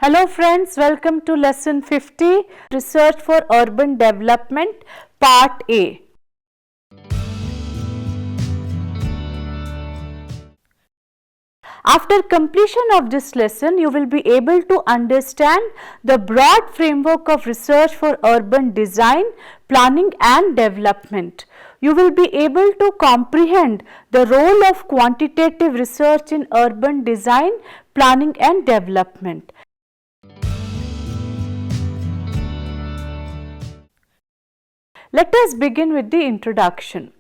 Hello friends, welcome to lesson 50, Research for Urban Development, Part A. After completion of this lesson, you will be able to understand the broad framework of research for urban design, planning and development. You will be able to comprehend the role of quantitative research in urban design, planning and development. Let us begin with the introduction.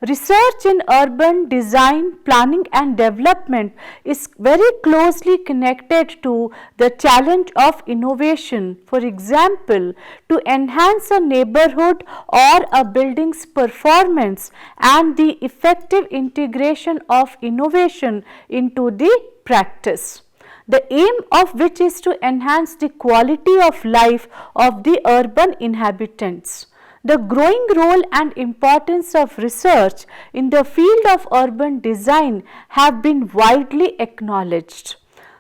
Research in urban design, planning and development is very closely connected to the challenge of innovation. For example, to enhance a neighborhood or a building's performance and the effective integration of innovation into the practice. The aim of which is to enhance the quality of life of the urban inhabitants. The growing role and importance of research in the field of urban design have been widely acknowledged.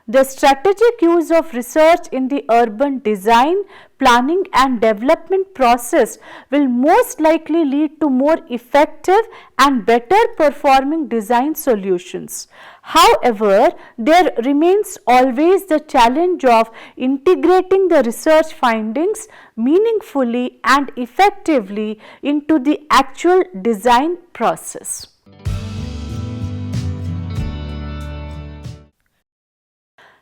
The strategic use of research in the urban design, planning and development process will most likely lead to more effective and better performing design solutions. However, there remains always the challenge of integrating the research findings meaningfully and effectively into the actual design process.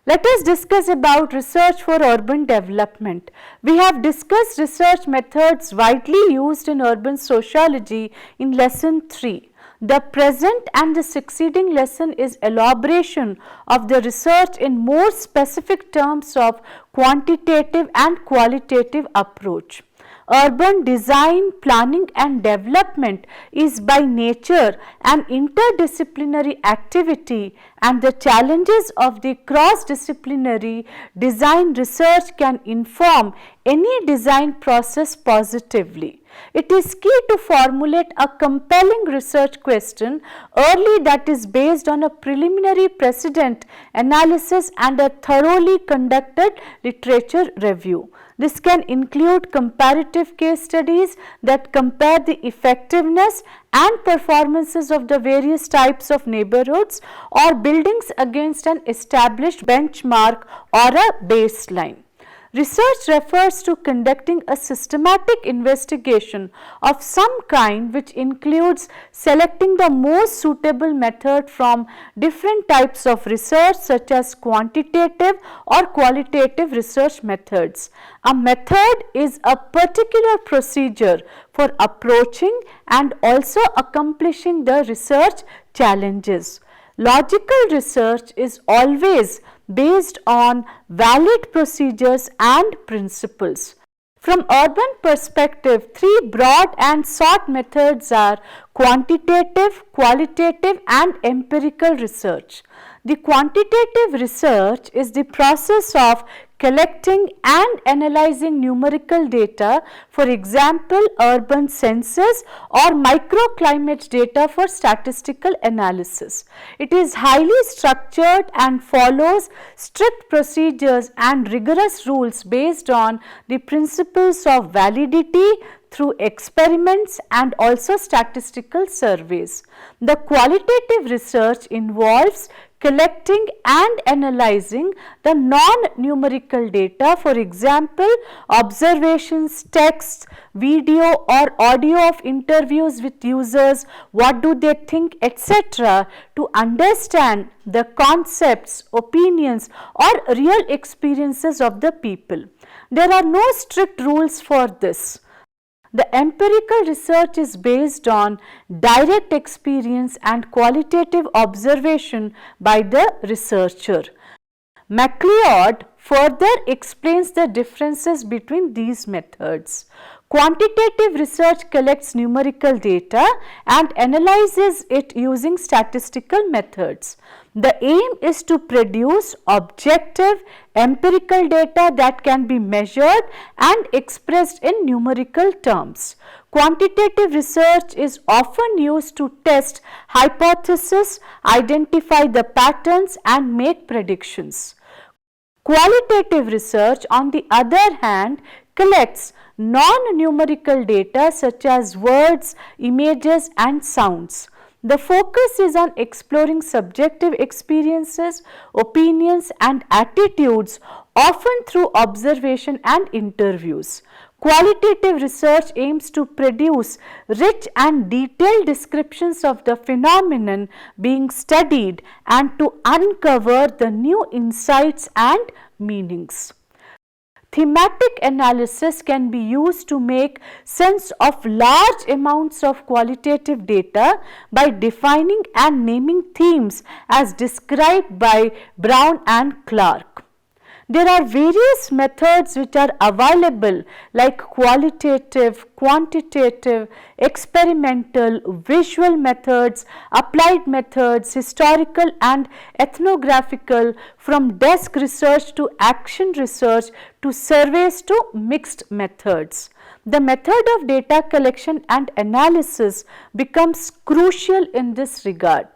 Let us discuss about research for urban development. We have discussed research methods widely used in urban sociology in lesson 3. The present and the succeeding lesson is elaboration of the research in more specific terms of quantitative and qualitative approach. Urban design, planning and development is by nature an interdisciplinary activity, and the challenges of the cross-disciplinary design research can inform any design process positively. It is key to formulate a compelling research question early that is based on a preliminary precedent analysis and a thoroughly conducted literature review. This can include comparative case studies that compare the effectiveness and performances of the various types of neighborhoods or buildings against an established benchmark or a baseline. Research refers to conducting a systematic investigation of some kind, which includes selecting the most suitable method from different types of research such as quantitative or qualitative research methods. A method is a particular procedure for approaching and also accomplishing the research challenges. Logical research is always based on valid procedures and principles. From urban perspective, three broad and sought methods are quantitative, qualitative and empirical research. The quantitative research is the process of collecting and analyzing numerical data, for example, urban census or microclimate data for statistical analysis. It is highly structured and follows strict procedures and rigorous rules based on the principles of validity through experiments and also statistical surveys. The qualitative research involves collecting and analyzing the non-numerical data, for example, observations, texts, video or audio of interviews with users, what do they think, etc., to understand the concepts, opinions or real experiences of the people. There are no strict rules for this. The empirical research is based on direct experience and qualitative observation by the researcher. MacLeod further explains the differences between these methods. Quantitative research collects numerical data and analyzes it using statistical methods. The aim is to produce objective empirical data that can be measured and expressed in numerical terms. Quantitative research is often used to test hypotheses, identify the patterns and make predictions. Qualitative research, on the other hand, collects non-numerical data such as words, images and sounds. The focus is on exploring subjective experiences, opinions and attitudes, often through observation and interviews. Qualitative research aims to produce rich and detailed descriptions of the phenomenon being studied and to uncover the new insights and meanings. Thematic analysis can be used to make sense of large amounts of qualitative data by defining and naming themes as described by Brown and Clark. There are various methods which are available like qualitative, quantitative, experimental, visual methods, applied methods, historical and ethnographical, from desk research to action research to surveys to mixed methods. The method of data collection and analysis becomes crucial in this regard.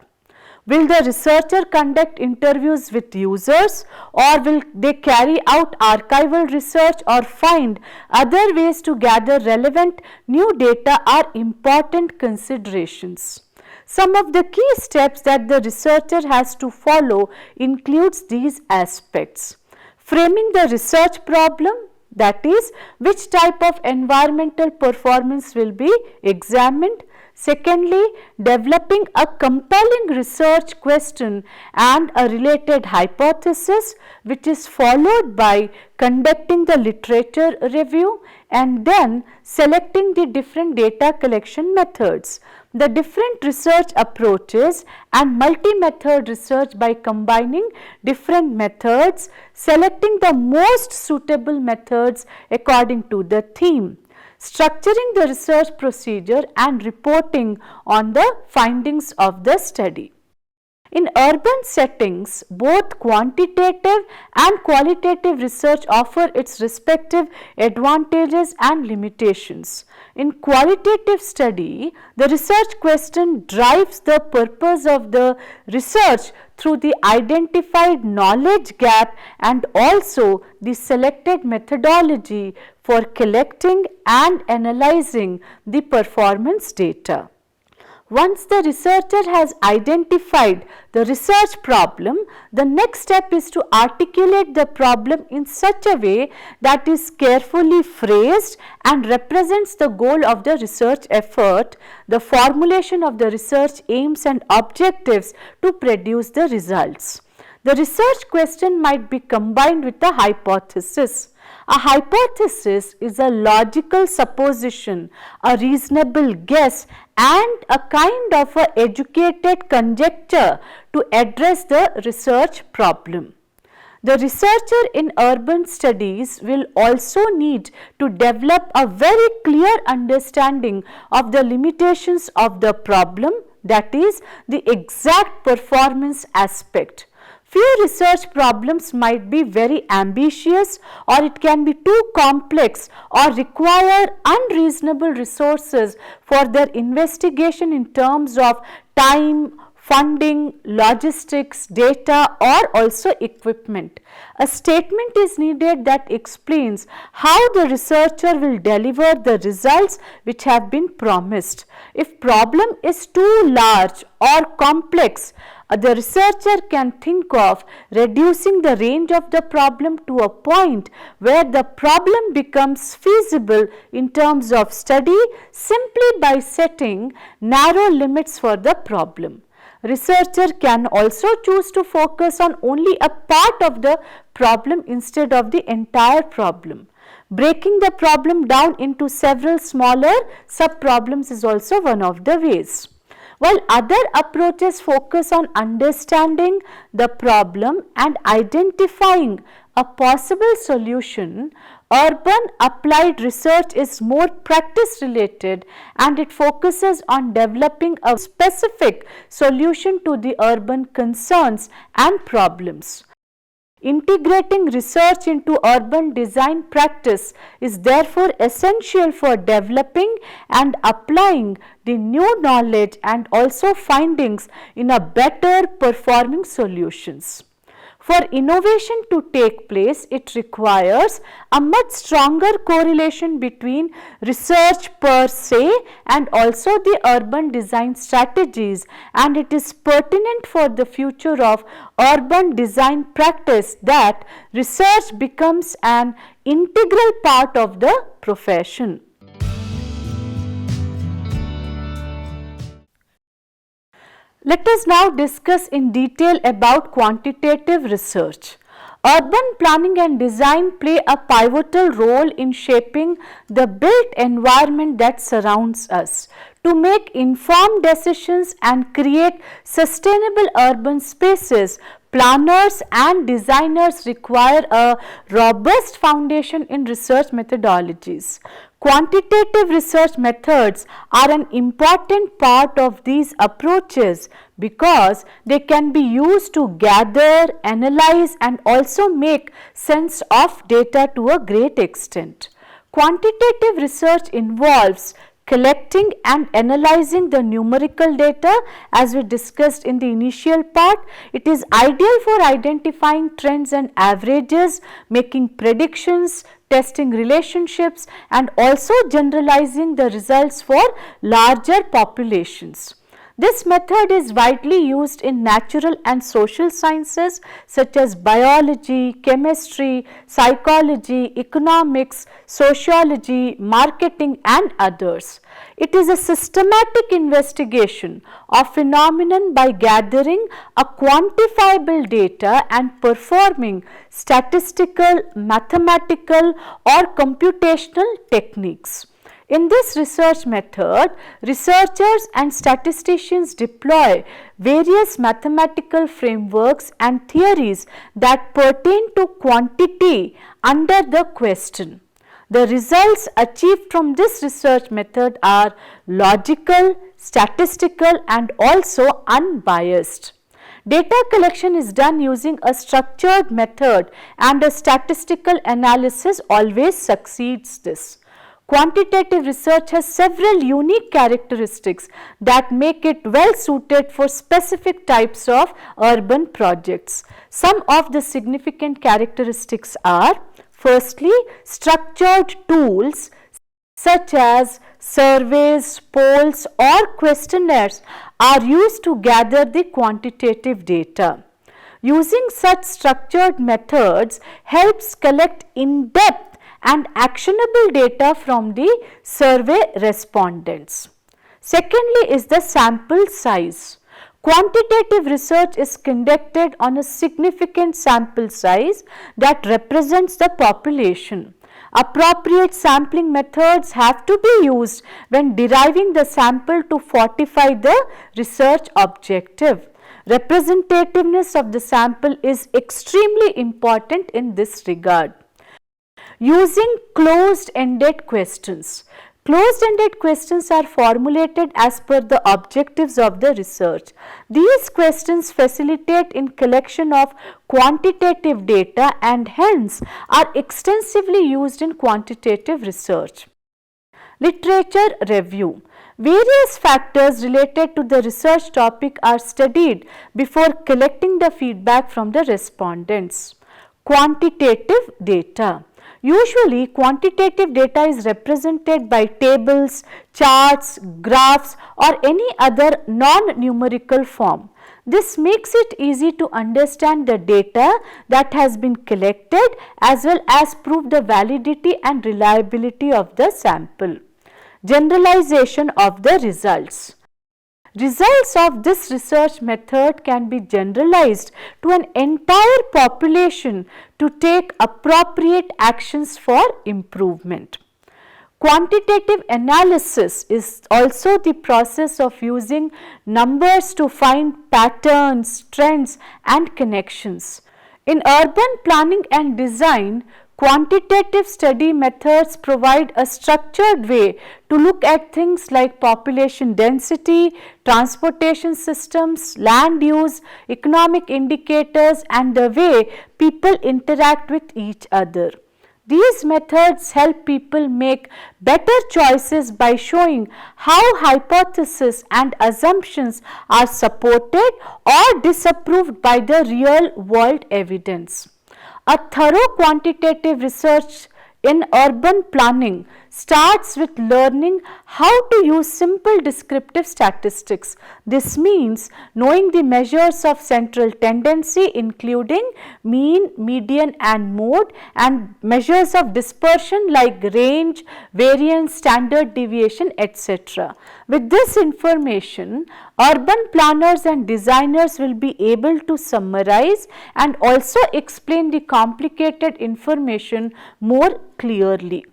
Will the researcher conduct interviews with users, or will they carry out archival research or find other ways to gather relevant new data are important considerations. Some of the key steps that the researcher has to follow includes these aspects. Framing the research problem, that is, which type of environmental performance will be examined. Secondly, developing a compelling research question and a related hypothesis, which is followed by conducting the literature review and then selecting the different data collection methods. The different research approaches and multi-method research by combining different methods, selecting the most suitable methods according to the theme, structuring the research procedure and reporting on the findings of the study. In urban settings, both quantitative and qualitative research offer its respective advantages and limitations. In qualitative study, the research question drives the purpose of the research through the identified knowledge gap and also the selected methodology for collecting and analyzing the performance data. Once the researcher has identified the research problem, the next step is to articulate the problem in such a way that is carefully phrased and represents the goal of the research effort, the formulation of the research aims and objectives to produce the results. The research question might be combined with a hypothesis. A hypothesis is a logical supposition, a reasonable guess and a kind of a educated conjecture to address the research problem. The researcher in urban studies will also need to develop a very clear understanding of the limitations of the problem, that is, the exact performance aspect. Few research problems might be very ambitious, or it can be too complex or require unreasonable resources for their investigation in terms of time, funding, logistics, data or also equipment. A statement is needed that explains how the researcher will deliver the results which have been promised. If problem is too large or complex, the researcher can think of reducing the range of the problem to a point where the problem becomes feasible in terms of study simply by setting narrow limits for the problem. Researcher can also choose to focus on only a part of the problem instead of the entire problem. Breaking the problem down into several smaller sub-problems is also one of the ways. While other approaches focus on understanding the problem and identifying a possible solution, urban applied research is more practice related and it focuses on developing a specific solution to the urban concerns and problems. Integrating research into urban design practice is therefore essential for developing and applying the new knowledge and also findings in a better performing solutions. For innovation to take place, it requires a much stronger correlation between research per se and also the urban design strategies, and it is pertinent for the future of urban design practice that research becomes an integral part of the profession. Let us now discuss in detail about quantitative research. Urban planning and design play a pivotal role in shaping the built environment that surrounds us. To make informed decisions and create sustainable urban spaces, planners and designers require a robust foundation in research methodologies. Quantitative research methods are an important part of these approaches because they can be used to gather, analyze and also make sense of data to a great extent. Quantitative research involves collecting and analyzing the numerical data as we discussed in the initial part. It is ideal for identifying trends and averages, making predictions, testing relationships and also generalizing the results for larger populations. This method is widely used in natural and social sciences such as biology, chemistry, psychology, economics, sociology, marketing and others. It is a systematic investigation of phenomenon by gathering a quantifiable data and performing statistical, mathematical or computational techniques. In this research method, researchers and statisticians deploy various mathematical frameworks and theories that pertain to quantity under the question. The results achieved from this research method are logical, statistical and also unbiased. Data collection is done using a structured method and a statistical analysis always succeeds this. Quantitative research has several unique characteristics that make it well suited for specific types of urban projects. Some of the significant characteristics are: firstly, structured tools such as surveys, polls or questionnaires are used to gather the quantitative data. Using such structured methods helps collect in-depth and actionable data from the survey respondents. Secondly is the sample size. Quantitative research is conducted on a significant sample size that represents the population. Appropriate sampling methods have to be used when deriving the sample to fortify the research objective. Representativeness of the sample is extremely important in this regard. Using closed-ended questions. Closed-ended questions are formulated as per the objectives of the research. These questions facilitate in collection of quantitative data and hence are extensively used in quantitative research. Literature review. Various factors related to the research topic are studied before collecting the feedback from the respondents. Quantitative data. Usually, quantitative data is represented by tables, charts, graphs or any other non-numerical form. This makes it easy to understand the data that has been collected as well as prove the validity and reliability of the sample. Generalization of the results. Results of this research method can be generalized to an entire population to take appropriate actions for improvement. Quantitative analysis is also the process of using numbers to find patterns, trends and connections. In urban planning and design, quantitative study methods provide a structured way to look at things like population density, transportation systems, land use, economic indicators and the way people interact with each other. These methods help people make better choices by showing how hypotheses and assumptions are supported or disapproved by the real world evidence. A thorough quantitative research in urban planning starts with learning how to use simple descriptive statistics. This means knowing the measures of central tendency including mean, median and mode, and measures of dispersion like range, variance, standard deviation, etc. With this information, urban planners and designers will be able to summarize and also explain the complicated information more clearly.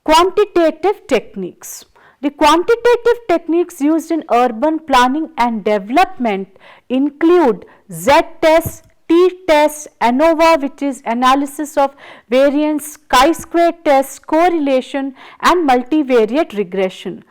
Quantitative techniques. The quantitative techniques used in urban planning and development include Z-test, T-test, ANOVA, which is analysis of variance, chi-square test, correlation and multivariate regression.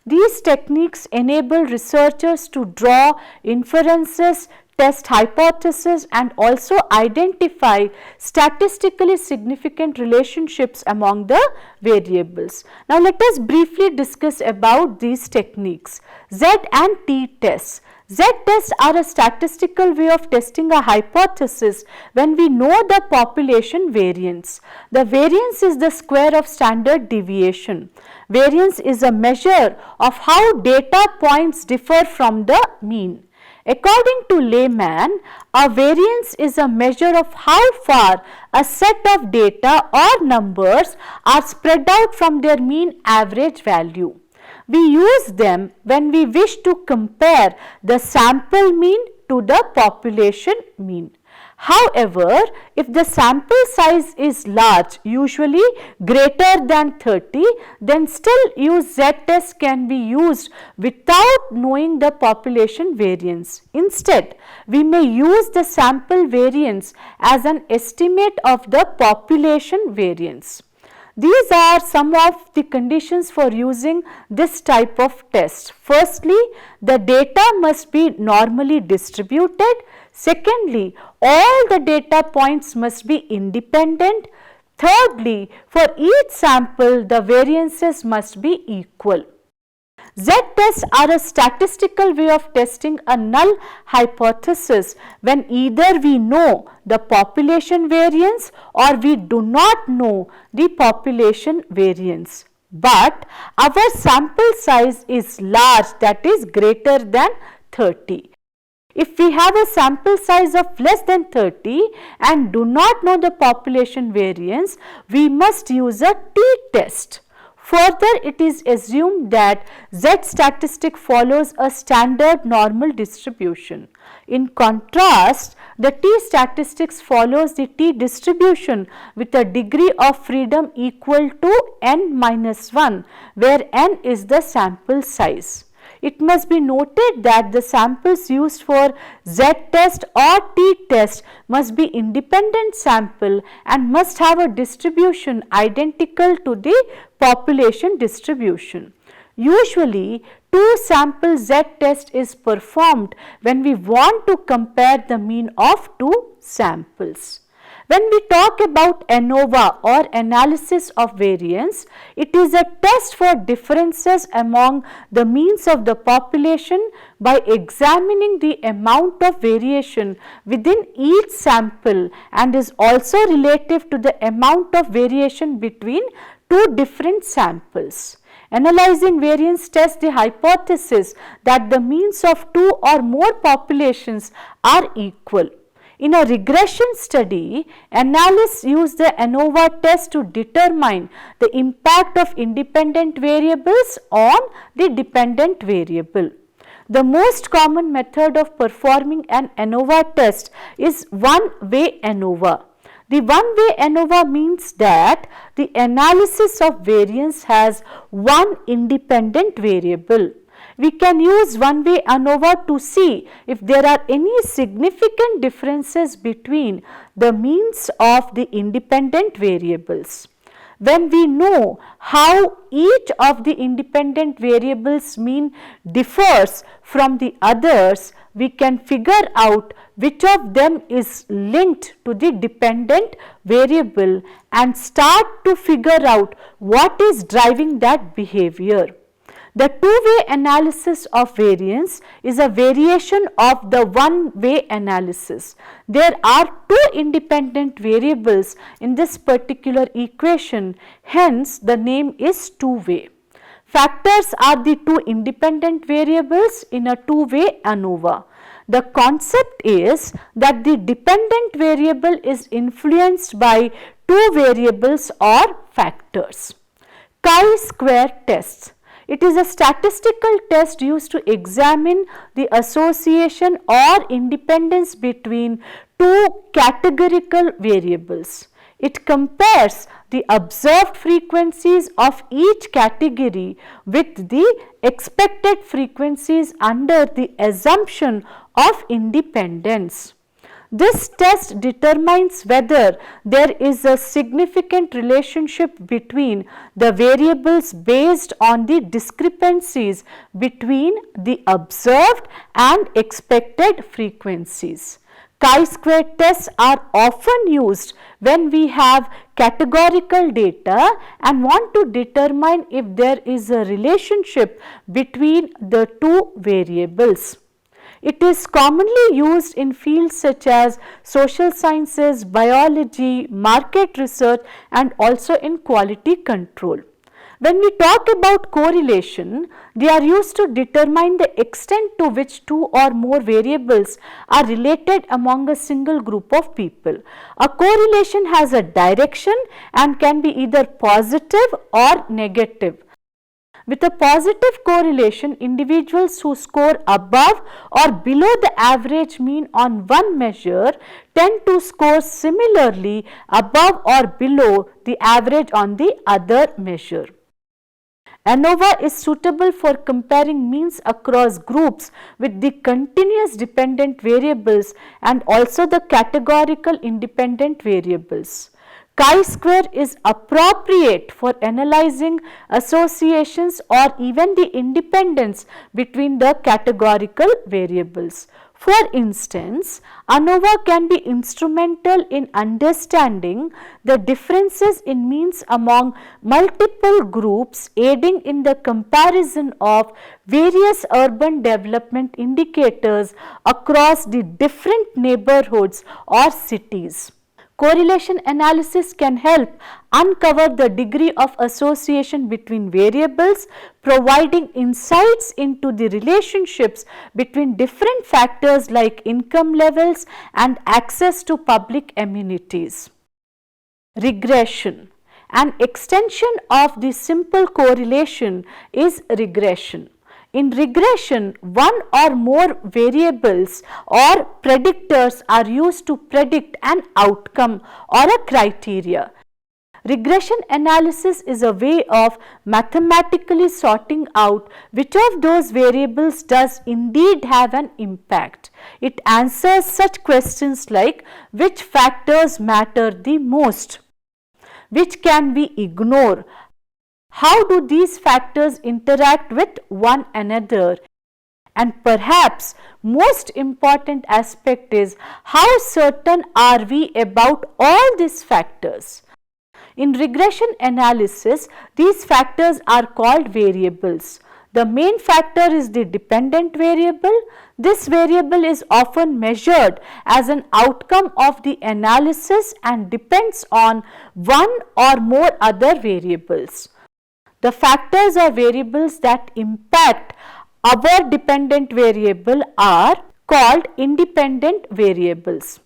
These techniques enable researchers to draw inferences, test hypotheses and also identify statistically significant relationships among the variables. Now let us briefly discuss about these techniques. Z and T tests. Z tests are a statistical way of testing a hypothesis when we know the population variance. The variance is the square of standard deviation. Variance is a measure of how data points differ from the mean. According to layman, a variance is a measure of how far a set of data or numbers are spread out from their mean average value. We use them when we wish to compare the sample mean to the population mean. However, if the sample size is large, usually greater than 30, then still Z-test can be used without knowing the population variance. Instead, we may use the sample variance as an estimate of the population variance. These are some of the conditions for using this type of test. Firstly, the data must be normally distributed. Secondly, all the data points must be independent. Thirdly, for each sample, the variances must be equal. Z-tests are a statistical way of testing a null hypothesis when either we know the population variance or we do not know the population variance. But our sample size is large, that is greater than 30. If we have a sample size of less than 30 and do not know the population variance, we must use a t-test. Further, it is assumed that Z statistic follows a standard normal distribution. In contrast, the T statistics follows the T distribution with a degree of freedom equal to n minus 1, where n is the sample size. It must be noted that the samples used for Z-test or T-test must be independent sample and must have a distribution identical to the population distribution. Usually, two sample Z-test is performed when we want to compare the mean of two samples. When we talk about ANOVA or analysis of variance, it is a test for differences among the means of the population by examining the amount of variation within each sample and is also relative to the amount of variation between two different samples. Analyzing variance tests the hypothesis that the means of two or more populations are equal. In a regression study, analysts use the ANOVA test to determine the impact of independent variables on the dependent variable. The most common method of performing an ANOVA test is one-way ANOVA. The one-way ANOVA means that the analysis of variance has one independent variable. We can use one-way ANOVA to see if there are any significant differences between the means of the independent variables. When we know how each of the independent variables mean differs from the others, we can figure out which of them is linked to the dependent variable and start to figure out what is driving that behavior. The two-way analysis of variance is a variation of the one-way analysis. There are two independent variables in this particular equation, hence the name is two-way. Factors are the two independent variables in a two-way ANOVA. The concept is that the dependent variable is influenced by two variables or factors. Chi-square tests. It is a statistical test used to examine the association or independence between two categorical variables. It compares the observed frequencies of each category with the expected frequencies under the assumption of independence. This test determines whether there is a significant relationship between the variables based on the discrepancies between the observed and expected frequencies. Chi-square tests are often used when we have categorical data and want to determine if there is a relationship between the two variables. It is commonly used in fields such as social sciences, biology, market research, and also in quality control. When we talk about correlation, they are used to determine the extent to which two or more variables are related among a single group of people. A correlation has a direction and can be either positive or negative. With a positive correlation, individuals who score above or below the average mean on one measure tend to score similarly above or below the average on the other measure. ANOVA is suitable for comparing means across groups with the continuous dependent variables and also the categorical independent variables. Chi-square is appropriate for analyzing associations or even the independence between the categorical variables. For instance, ANOVA can be instrumental in understanding the differences in means among multiple groups, aiding in the comparison of various urban development indicators across the different neighborhoods or cities. Correlation analysis can help uncover the degree of association between variables, providing insights into the relationships between different factors like income levels and access to public amenities. Regression. An extension of the simple correlation is regression. In regression, one or more variables or predictors are used to predict an outcome or a criteria. Regression analysis is a way of mathematically sorting out which of those variables does indeed have an impact. It answers such questions like which factors matter the most, which can we ignore, how do these factors interact with one another, and perhaps most important aspect is how certain are we about all these factors. In regression analysis, these factors are called variables. The main factor is the dependent variable. This variable is often measured as an outcome of the analysis and depends on one or more other variables. The factors or variables that impact our dependent variable are called independent variables.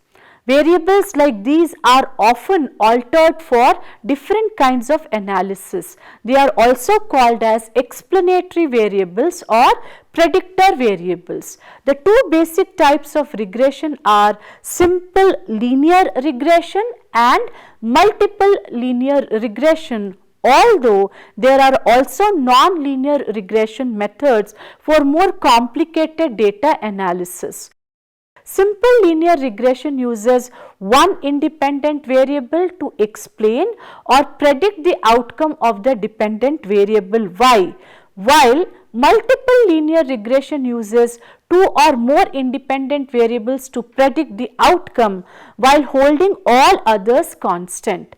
Variables like these are often altered for different kinds of analysis. They are also called as explanatory variables or predictor variables. The two basic types of regression are simple linear regression and multiple linear regression, although there are also non-linear regression methods for more complicated data analysis. Simple linear regression uses one independent variable to explain or predict the outcome of the dependent variable y, while multiple linear regression uses two or more independent variables to predict the outcome while holding all others constant.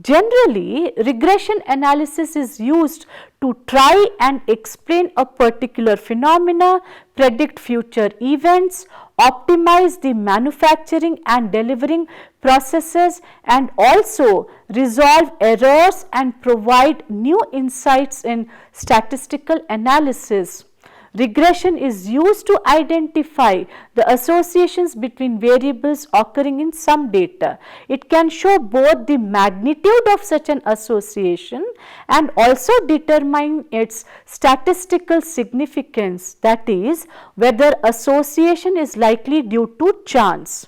Generally, regression analysis is used to try and explain a particular phenomena, predict future events, optimize the manufacturing and delivering processes, and also resolve errors and provide new insights in statistical analysis. Regression is used to identify the associations between variables occurring in some data. It can show both the magnitude of such an association and also determine its statistical significance, that is, whether association is likely due to chance.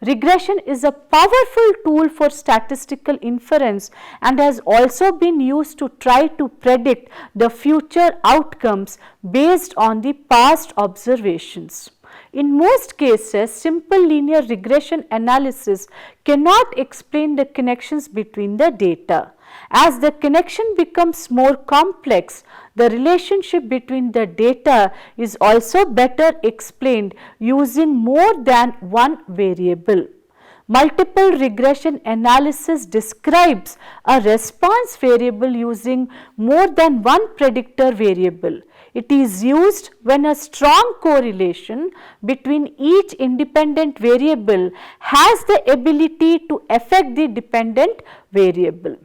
Regression is a powerful tool for statistical inference and has also been used to try to predict the future outcomes based on the past observations. In most cases, simple linear regression analysis cannot explain the connections between the data. As the connection becomes more complex, the relationship between the data is also better explained using more than one variable. Multiple regression analysis describes a response variable using more than one predictor variable. It is used when a strong correlation between each independent variable has the ability to affect the dependent variable.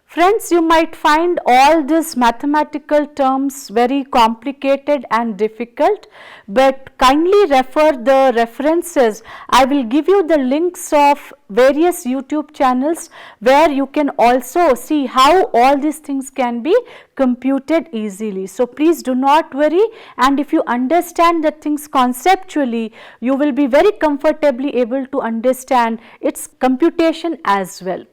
Friends, you might find all these mathematical terms very complicated and difficult, but kindly refer the references. I will give you the links of various YouTube channels where you can also see how all these things can be computed easily. So, please do not worry, and if you understand the things conceptually, you will be very comfortably able to understand its computation as well.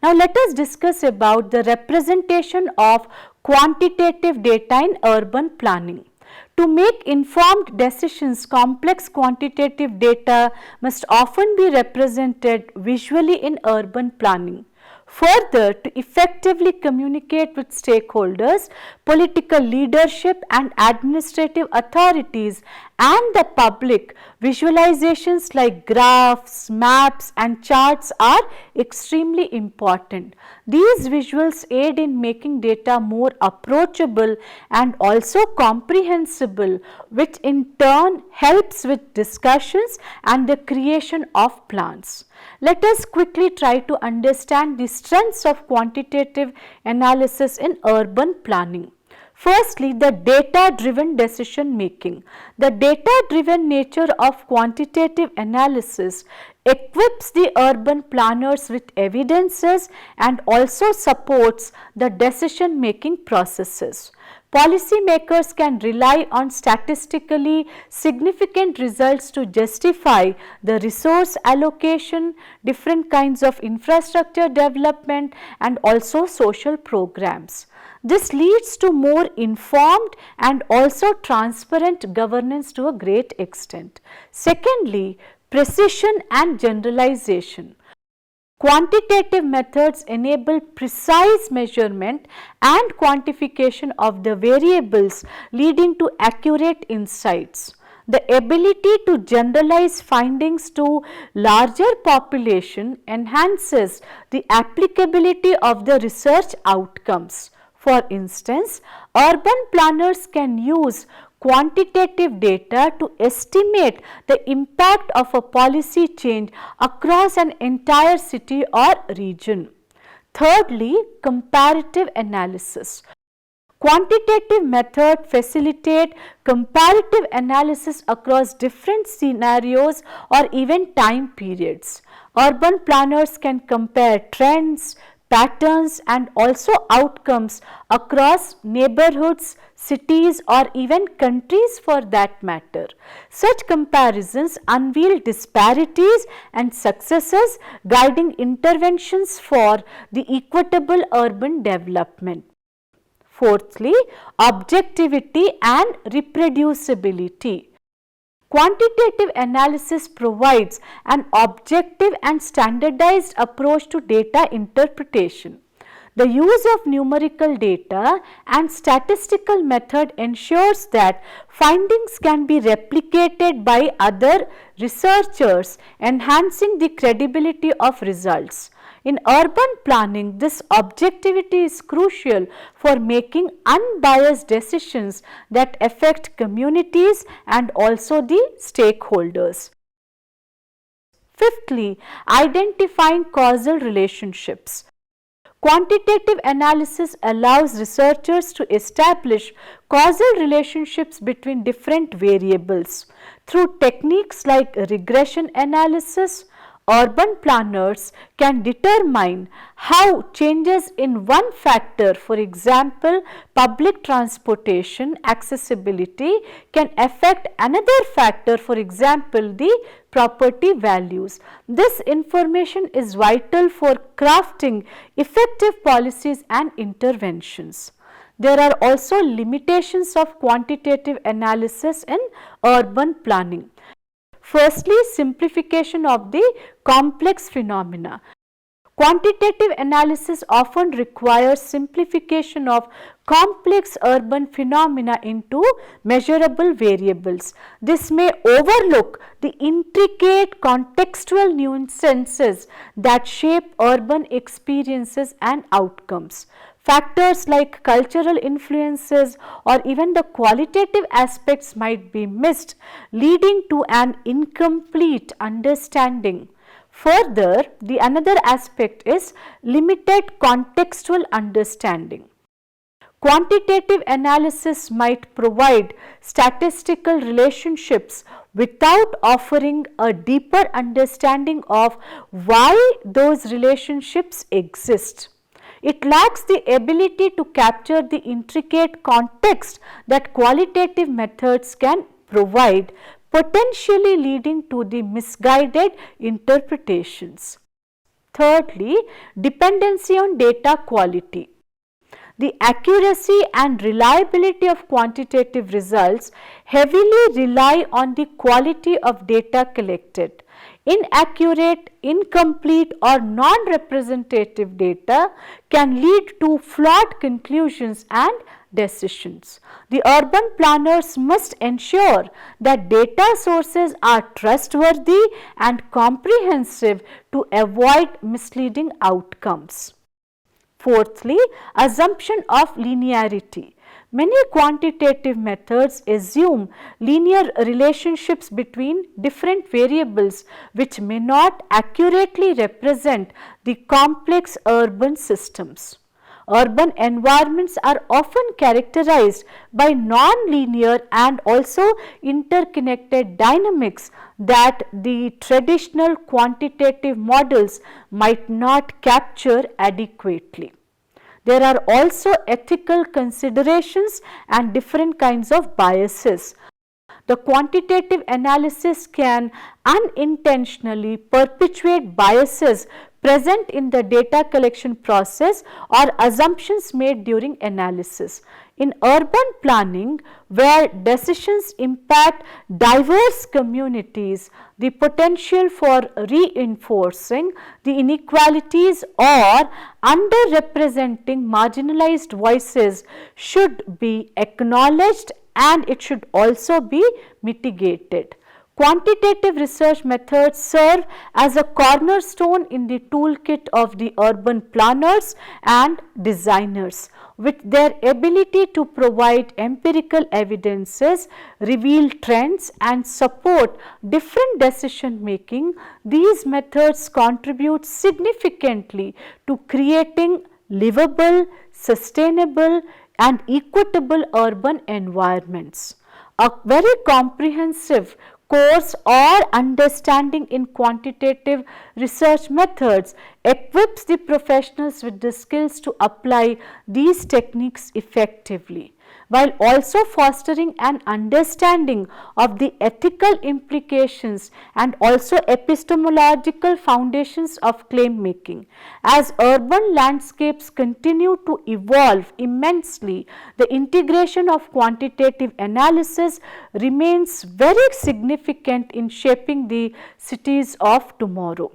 Now, let us discuss about the representation of quantitative data in urban planning. To make informed decisions, complex quantitative data must often be represented visually in urban planning. Further, to effectively communicate with stakeholders, political leadership and administrative authorities and the public, visualizations like graphs, maps and charts are extremely important. These visuals aid in making data more approachable and also comprehensible, which in turn helps with discussions and the creation of plans. Let us quickly try to understand the strengths of quantitative analysis in urban planning. Firstly, the data-driven decision making. The data-driven nature of quantitative analysis equips the urban planners with evidences and also supports the decision making processes. Policymakers can rely on statistically significant results to justify the resource allocation, different kinds of infrastructure development and also social programs. This leads to more informed and also transparent governance to a great extent. Secondly, precision and generalization. Quantitative methods enable precise measurement and quantification of the variables, leading to accurate insights. The ability to generalize findings to larger population enhances the applicability of the research outcomes. For instance, urban planners can use quantitative data to estimate the impact of a policy change across an entire city or region. Thirdly, comparative analysis. Quantitative methods facilitate comparative analysis across different scenarios or even time periods. Urban planners can compare trends, patterns and also outcomes across neighborhoods, cities or even countries for that matter. Such comparisons unveil disparities and successes, guiding interventions for the equitable urban development. Fourthly, objectivity and reproducibility. Quantitative analysis provides an objective and standardized approach to data interpretation. The use of numerical data and statistical method ensures that findings can be replicated by other researchers, enhancing the credibility of results. In urban planning, this objectivity is crucial for making unbiased decisions that affect communities and also the stakeholders. Fifthly, identifying causal relationships. Quantitative analysis allows researchers to establish causal relationships between different variables. Through techniques like regression analysis, urban planners can determine how changes in one factor, for example, public transportation accessibility, can affect another factor, for example, the property values. This information is vital for crafting effective policies and interventions. There are also limitations of quantitative analysis in urban planning. Firstly, simplification of the complex phenomena. Quantitative analysis often requires simplification of complex urban phenomena into measurable variables. This may overlook the intricate contextual nuances that shape urban experiences and outcomes. Factors like cultural influences or even the qualitative aspects might be missed, leading to an incomplete understanding. Further, the another aspect is limited contextual understanding. Quantitative analysis might provide statistical relationships without offering a deeper understanding of why those relationships exist. It lacks the ability to capture the intricate context that qualitative methods can provide, potentially leading to the misguided interpretations. Thirdly, dependency on data quality. The accuracy and reliability of quantitative results heavily rely on the quality of data collected. Inaccurate, incomplete or non-representative data can lead to flawed conclusions and decisions. The urban planners must ensure that data sources are trustworthy and comprehensive to avoid misleading outcomes. Fourthly, assumption of linearity. Many quantitative methods assume linear relationships between different variables which may not accurately represent the complex urban systems. Urban environments are often characterized by non-linear and also interconnected dynamics that the traditional quantitative models might not capture adequately. There are also ethical considerations and different kinds of biases. The quantitative analysis can unintentionally perpetuate biases present in the data collection process or assumptions made during analysis. In urban planning, where decisions impact diverse communities, the potential for reinforcing the inequalities or underrepresenting marginalized voices should be acknowledged and it should also be mitigated. Quantitative research methods serve as a cornerstone in the toolkit of the urban planners and designers. With their ability to provide empirical evidences, reveal trends and support different decision making, these methods contribute significantly to creating livable, sustainable and equitable urban environments. A very comprehensive course or understanding in quantitative research methods equips the professionals with the skills to apply these techniques effectively. while also fostering an understanding of the ethical implications and also epistemological foundations of claim making. As urban landscapes continue to evolve immensely, the integration of quantitative analysis remains very significant in shaping the cities of tomorrow.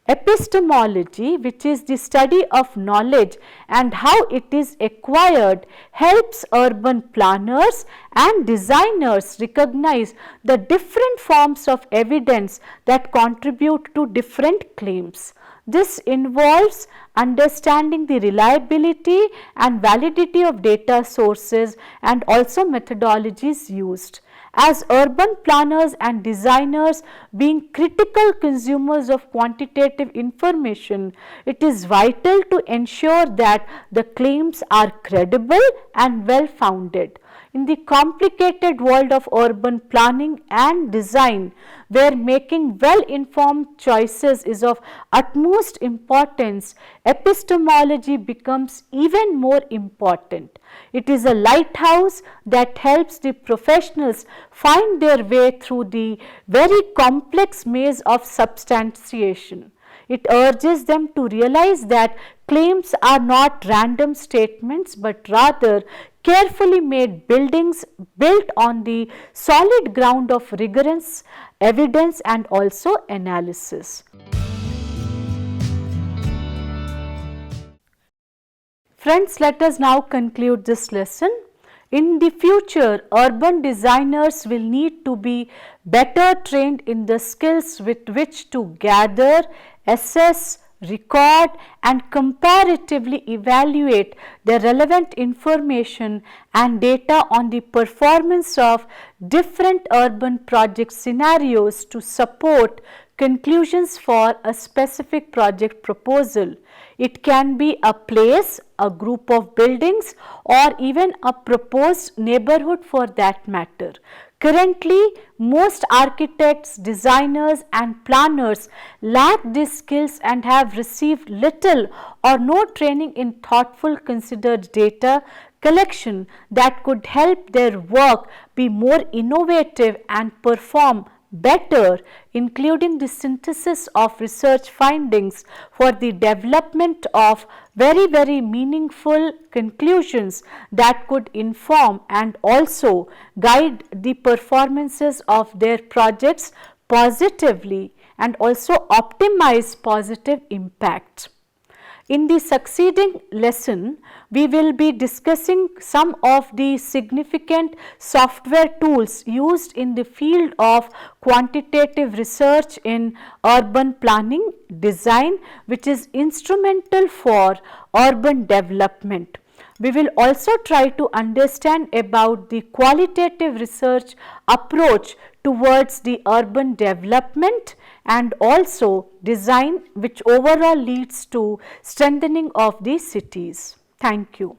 Epistemology, which is the study of knowledge and how it is acquired, helps urban planners and designers recognize the different forms of evidence that contribute to different claims. This involves understanding the reliability and validity of data sources and also methodologies used. As urban planners and designers, being critical consumers of quantitative information, it is vital to ensure that the claims are credible and well founded. In the complicated world of urban planning and design, where making well informed choices is of utmost importance, epistemology becomes even more important. It is a lighthouse that helps the professionals find their way through the very complex maze of substantiation. It urges them to realize that claims are not random statements but rather carefully made buildings built on the solid ground of rigorous evidence and also analysis. Friends, let us now conclude this lesson. In the future, urban designers will need to be better trained in the skills with which to gather, assess, record and comparatively evaluate the relevant information and data on the performance of different urban project scenarios to support conclusions for a specific project proposal. It can be a place, a group of buildings or even a proposed neighborhood for that matter. Currently, most architects, designers and planners lack these skills and have received little or no training in thoughtful considered data collection that could help their work be more innovative and perform better, including the synthesis of research findings for the development of very meaningful conclusions that could inform and also guide the performances of their projects positively and also optimize positive impact. In the succeeding lesson, we will be discussing some of the significant software tools used in the field of quantitative research in urban planning design, which is instrumental for urban development. We will also try to understand about the qualitative research approach towards the urban development and also design, which overall leads to strengthening of the cities. Thank you.